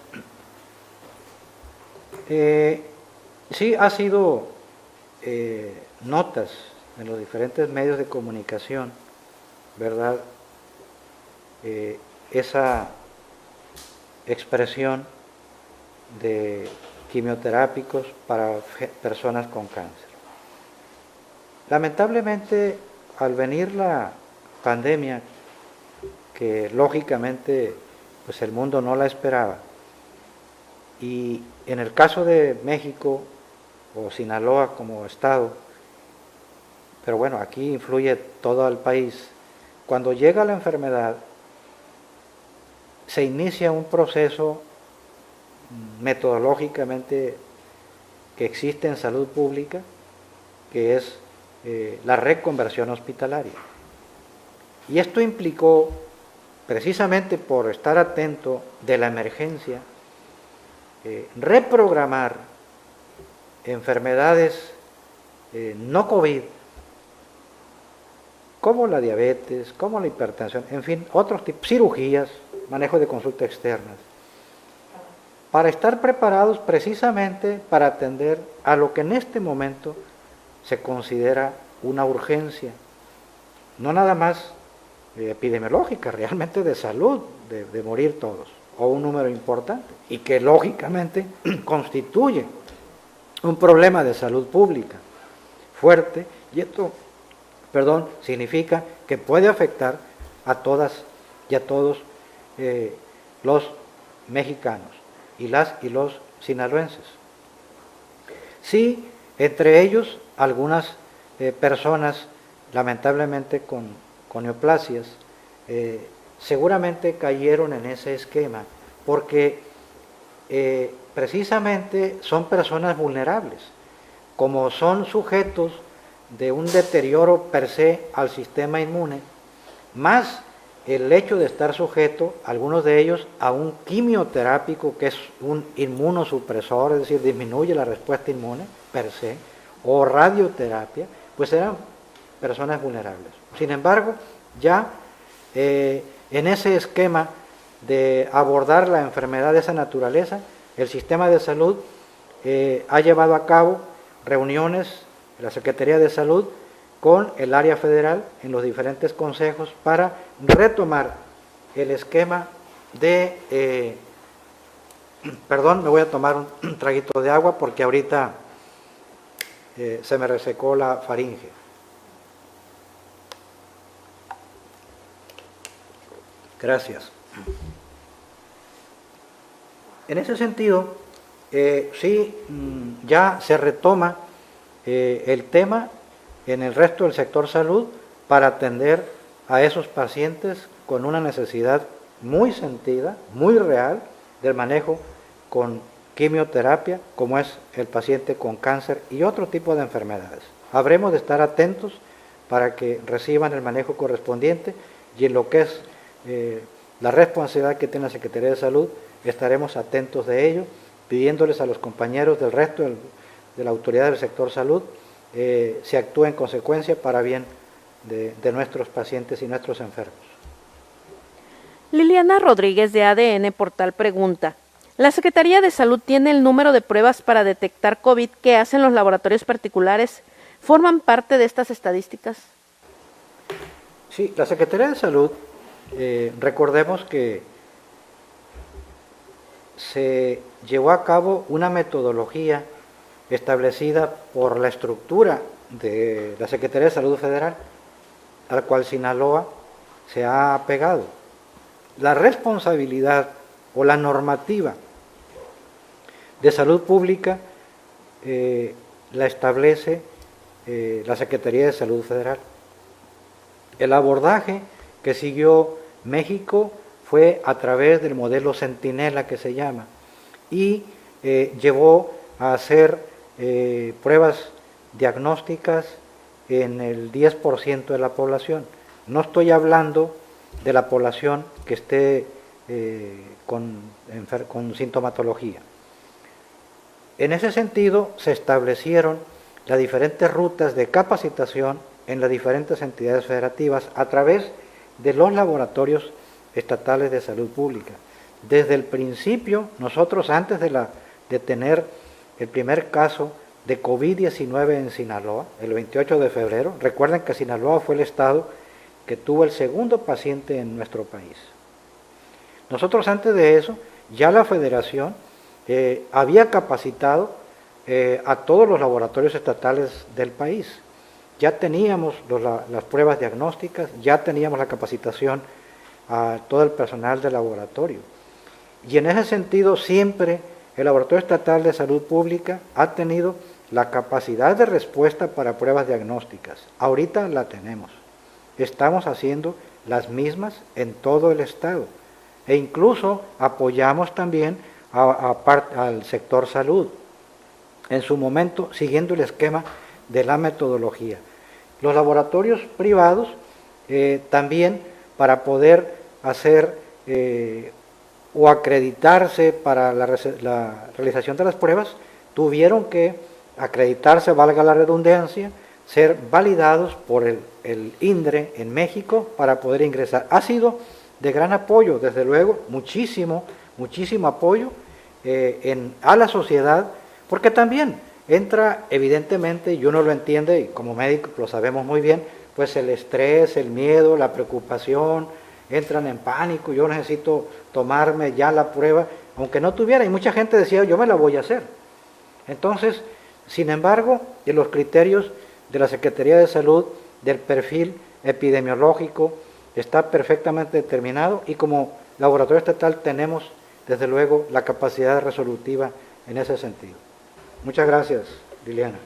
Sí, ha sido notas en los diferentes medios de comunicación, ¿verdad? Esa expresión de quimioterápicos para personas con cáncer. Lamentablemente, al venir la pandemia, que lógicamente pues el mundo no la esperaba, y en el caso de México o Sinaloa como estado, pero bueno, aquí influye todo el país, cuando llega la enfermedad se inicia un proceso metodológicamente que existe en salud pública, que es la reconversión hospitalaria. Y esto implicó, precisamente por estar atento de la emergencia, reprogramar enfermedades no COVID, como la diabetes, como la hipertensión, en fin, otros tipos, cirugías, manejo de consulta externas, para estar preparados precisamente para atender a lo que en este momento se considera una urgencia, no nada más epidemiológica, realmente de salud, de morir todos, o un número importante, y que lógicamente constituye un problema de salud pública fuerte, y esto, significa que puede afectar a todas y a todos los mexicanos y los sinaloenses. Sí, entre ellos algunas personas, lamentablemente con neoplasias, seguramente cayeron en ese esquema, porque precisamente son personas vulnerables, como son sujetos de un deterioro per se al sistema inmune, más el hecho de estar sujeto, algunos de ellos, a un quimioterápico que es un inmunosupresor, es decir, disminuye la respuesta inmune per se, o radioterapia, pues eran personas vulnerables. Sin embargo, ya en ese esquema de abordar la enfermedad de esa naturaleza, el sistema de salud ha llevado a cabo reuniones de la Secretaría de Salud con el área federal en los diferentes consejos para retomar el esquema de... me voy a tomar un traguito de agua porque ahorita se me resecó la faringe. Gracias. En ese sentido, sí, ya se retoma el tema en el resto del sector salud para atender a esos pacientes con una necesidad muy sentida, muy real, del manejo con quimioterapia, como es el paciente con cáncer y otro tipo de enfermedades. Habremos de estar atentos para que reciban el manejo correspondiente y en lo que es la responsabilidad que tiene la Secretaría de Salud, estaremos atentos de ello, pidiéndoles a los compañeros del resto de la autoridad del sector salud se actúe en consecuencia para bien de nuestros pacientes y nuestros enfermos. Liliana Rodríguez de ADN Portal pregunta, ¿la Secretaría de Salud tiene el número de pruebas para detectar COVID que hacen los laboratorios particulares? ¿Forman parte de estas estadísticas? Sí, la Secretaría de Salud, recordemos que se llevó a cabo una metodología establecida por la estructura de la Secretaría de Salud Federal, a la cual Sinaloa se ha apegado. La responsabilidad o la normativa de salud pública la establece la Secretaría de Salud Federal. El abordaje que siguió México fue a través del modelo Centinela, que se llama, y llevó a hacer pruebas diagnósticas en el 10% de la población. No estoy hablando de la población que esté con sintomatología. En ese sentido, se establecieron las diferentes rutas de capacitación en las diferentes entidades federativas a través de los laboratorios estatales de salud pública. Desde el principio, nosotros antes de tener el primer caso de COVID-19 en Sinaloa, el 28 de febrero, recuerden que Sinaloa fue el estado que tuvo el segundo paciente en nuestro país. Nosotros antes de eso, ya la federación había capacitado a todos los laboratorios estatales del país. Ya teníamos las pruebas diagnósticas, ya teníamos la capacitación a todo el personal del laboratorio. Y en ese sentido siempre el Laboratorio Estatal de Salud Pública ha tenido la capacidad de respuesta para pruebas diagnósticas. Ahorita la tenemos. Estamos haciendo las mismas en todo el estado. E incluso apoyamos también al sector salud, en su momento siguiendo el esquema de la metodología. Los laboratorios privados también, para poder hacer o acreditarse para la realización de las pruebas, tuvieron que acreditarse, valga la redundancia, ser validados por el INDRE en México para poder ingresar. Ha sido de gran apoyo, desde luego, muchísimo apoyo a la sociedad, porque también Entra evidentemente, y uno lo entiende, y como médico lo sabemos muy bien, pues el estrés, el miedo, la preocupación, entran en pánico, yo necesito tomarme ya la prueba, aunque no tuviera, y mucha gente decía, yo me la voy a hacer. Entonces, sin embargo, en los criterios de la Secretaría de Salud, del perfil epidemiológico, está perfectamente determinado, y como laboratorio estatal tenemos, desde luego, la capacidad resolutiva en ese sentido. Muchas gracias, Liliana.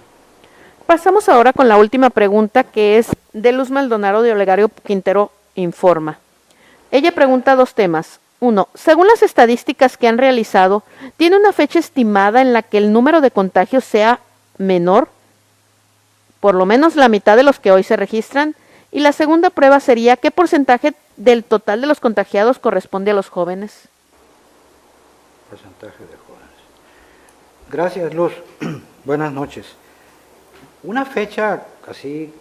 Pasamos ahora con la última pregunta, que es de Luz Maldonado de Olegario Quintero Informa. Ella pregunta dos temas. Uno, según las estadísticas que han realizado, ¿tiene una fecha estimada en la que el número de contagios sea menor? Por lo menos la mitad de los que hoy se registran. Y la segunda prueba sería, ¿qué porcentaje del total de los contagiados corresponde a los jóvenes? Porcentaje de jóvenes. Gracias, Luz. Buenas noches. Una fecha así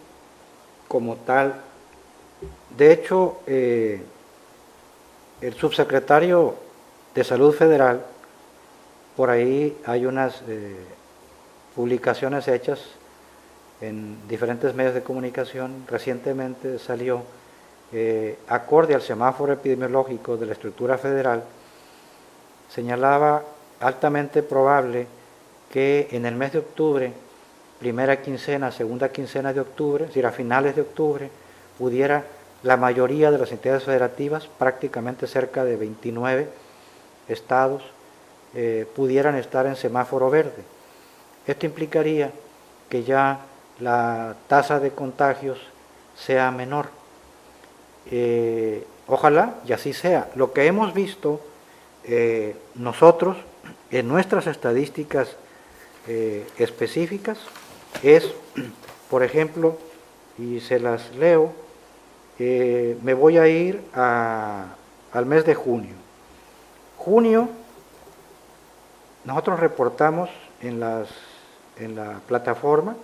como tal, de hecho, el subsecretario de Salud Federal, por ahí hay unas publicaciones hechas en diferentes medios de comunicación. Recientemente salió, acorde al semáforo epidemiológico de la estructura federal, señalaba altamente probable que en el mes de octubre, primera quincena, segunda quincena de octubre, es decir, a finales de octubre, pudiera la mayoría de las entidades federativas, prácticamente cerca de 29 estados, pudieran estar en semáforo verde. Esto implicaría que ya la tasa de contagios sea menor. Ojalá y así sea. Lo que hemos visto nosotros en nuestras estadísticas específicas es, por ejemplo, y se las leo, me voy a ir al mes de junio. Junio, nosotros reportamos en la plataforma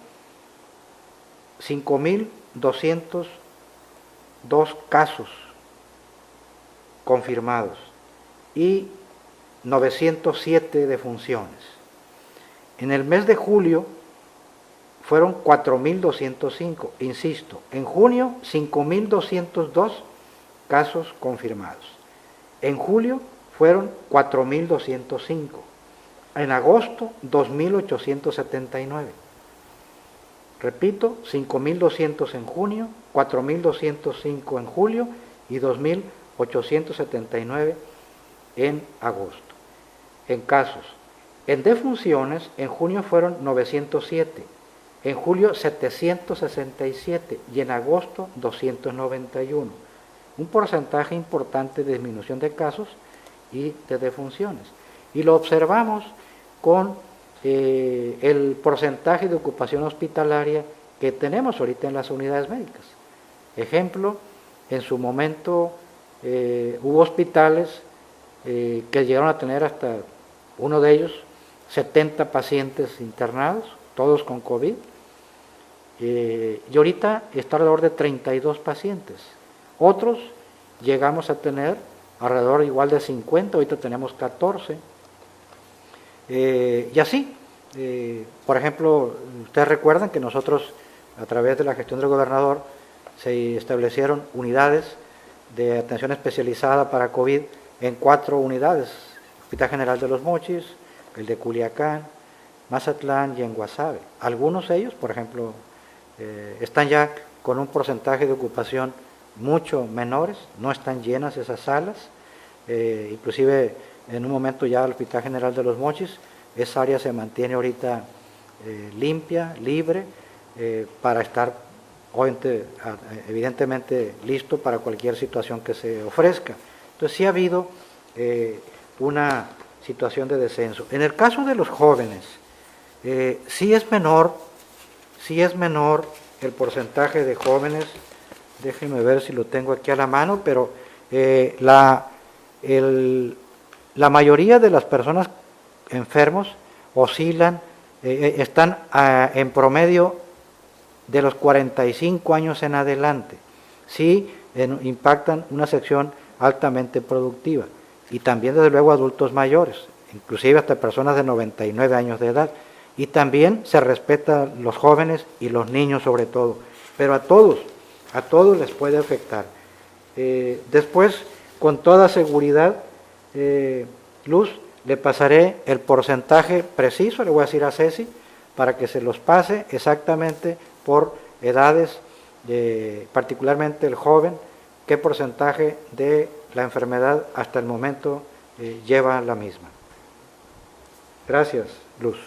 5.202 casos confirmados y 907 defunciones. En el mes de julio fueron 4.205, insisto, en junio 5.202 casos confirmados. En julio fueron 4.205, en agosto 2.879. Repito, 5.200 en junio, 4.205 en julio y 2.879 en agosto. En casos, en defunciones, en junio fueron 907, en julio 767 y en agosto 291. Un porcentaje importante de disminución de casos y de defunciones. Y lo observamos con el porcentaje de ocupación hospitalaria que tenemos ahorita en las unidades médicas. Ejemplo, en su momento hubo hospitales que llegaron a tener hasta, uno de ellos, 70 pacientes internados, todos con COVID, y ahorita está alrededor de 32 pacientes. Otros llegamos a tener alrededor igual de 50, ahorita tenemos 14. Y así, por ejemplo, ustedes recuerdan que nosotros, a través de la gestión del gobernador, se establecieron unidades de atención especializada para COVID en 4 unidades: Hospital General de Los Mochis, el de Culiacán, Mazatlán y en Guasave. Algunos de ellos, por ejemplo, están ya con un porcentaje de ocupación mucho menores, no están llenas esas salas, inclusive en un momento ya el Hospital General de Los Mochis, esa área se mantiene ahorita limpia, libre, para estar evidentemente listo para cualquier situación que se ofrezca. Entonces sí ha habido una situación de descenso. En el caso de los jóvenes, sí es menor el porcentaje de jóvenes. Déjenme ver si lo tengo aquí a la mano, pero la mayoría de las personas enfermos oscilan, están en promedio de los 45 años en adelante. Sí impactan una sección altamente productiva, y también desde luego adultos mayores, inclusive hasta personas de 99 años de edad. y también se respeta a los jóvenes y los niños sobre todo, pero a todos les puede afectar. Después, con toda seguridad, Luz, le pasaré el porcentaje preciso, le voy a decir a Ceci, para que se los pase exactamente por edades, particularmente el joven, qué porcentaje de la enfermedad hasta el momento lleva la misma. Gracias, Luz.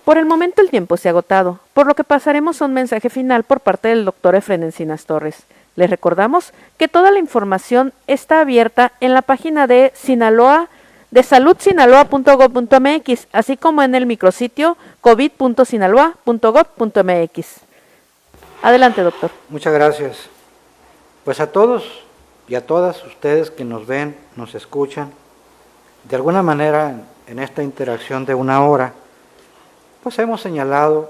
Por el momento el tiempo se ha agotado, por lo que pasaremos a un mensaje final por parte del doctor Efrén Encinas Torres. Les recordamos que toda la información está abierta en la página de Sinaloa, de saludsinaloa.gov.mx, así como en el micrositio covid.sinaloa.gov.mx. Adelante, doctor. Muchas gracias. Pues a todos y a todas ustedes que nos ven, nos escuchan, de alguna manera en esta interacción de una hora, pues hemos señalado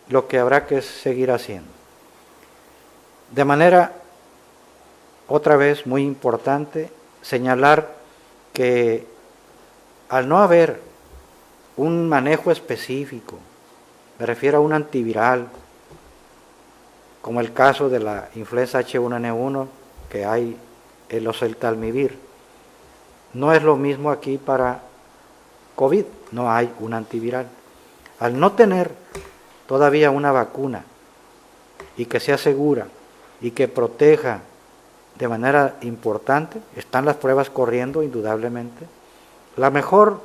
lo que habrá que seguir haciendo. De manera, otra vez muy importante, señalar que al no haber un manejo específico, me refiero a un antiviral, como el caso de la influenza H1N1, que hay el oseltamivir, no es lo mismo aquí para COVID, no hay un antiviral. Al no tener todavía una vacuna y que sea segura y que proteja de manera importante, están las pruebas corriendo indudablemente, la mejor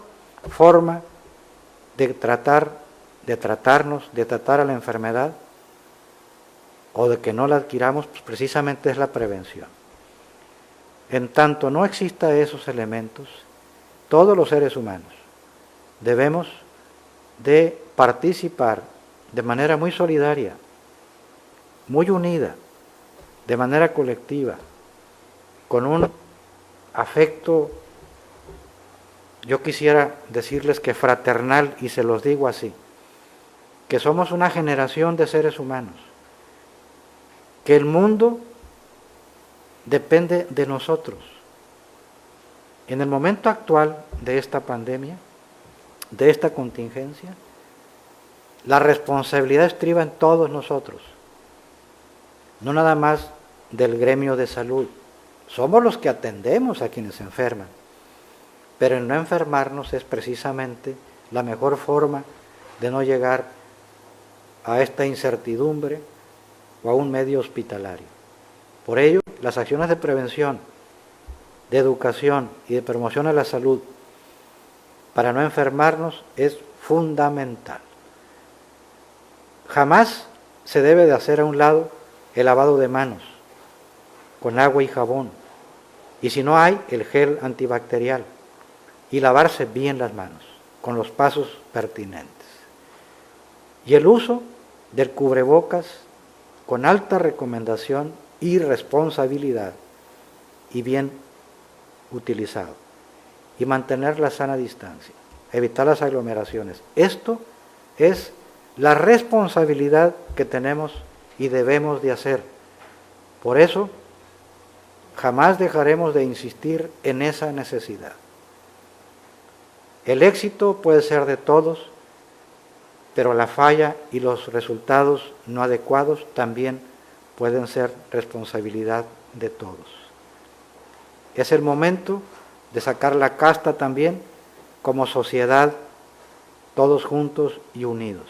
forma de tratar a la enfermedad o de que no la adquiramos, pues precisamente es la prevención. En tanto no exista esos elementos, todos los seres humanos debemos de participar de manera muy solidaria, muy unida, de manera colectiva, con un afecto, yo quisiera decirles que fraternal, y se los digo así, que somos una generación de seres humanos, que el mundo depende de nosotros. En el momento actual de esta pandemia, de esta contingencia, la responsabilidad estriba en todos nosotros, no nada más del gremio de salud. Somos los que atendemos a quienes se enferman, pero el no enfermarnos es precisamente la mejor forma de no llegar a esta incertidumbre o a un medio hospitalario. Por ello, las acciones de prevención, de educación y de promoción a la salud para no enfermarnos es fundamental. Jamás se debe de hacer a un lado el lavado de manos con agua y jabón, y si no hay, el gel antibacterial, y lavarse bien las manos con los pasos pertinentes. Y el uso del cubrebocas con alta recomendación y responsabilidad y bien utilizado, y mantener la sana distancia, evitar las aglomeraciones. Esto es la responsabilidad que tenemos y debemos de hacer. Por eso, jamás dejaremos de insistir en esa necesidad. El éxito puede ser de todos, pero la falla y los resultados no adecuados también pueden ser responsabilidad de todos. Es el momento de sacar la casta también como sociedad, todos juntos y unidos.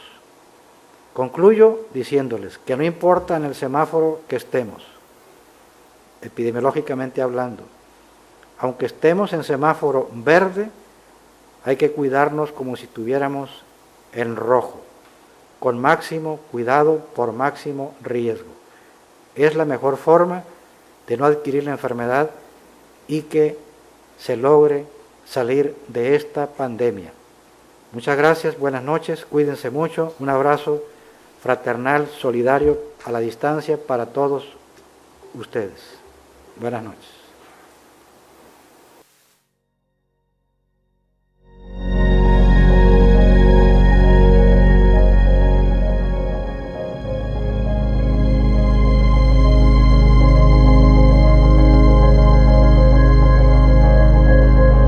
Concluyo diciéndoles que no importa en el semáforo que estemos, epidemiológicamente hablando, aunque estemos en semáforo verde, hay que cuidarnos como si estuviéramos en rojo, con máximo cuidado por máximo riesgo. Es la mejor forma de no adquirir la enfermedad y que se logre salir de esta pandemia. Muchas gracias, buenas noches, cuídense mucho, un abrazo fraternal, solidario, a la distancia para todos ustedes. Buenas noches.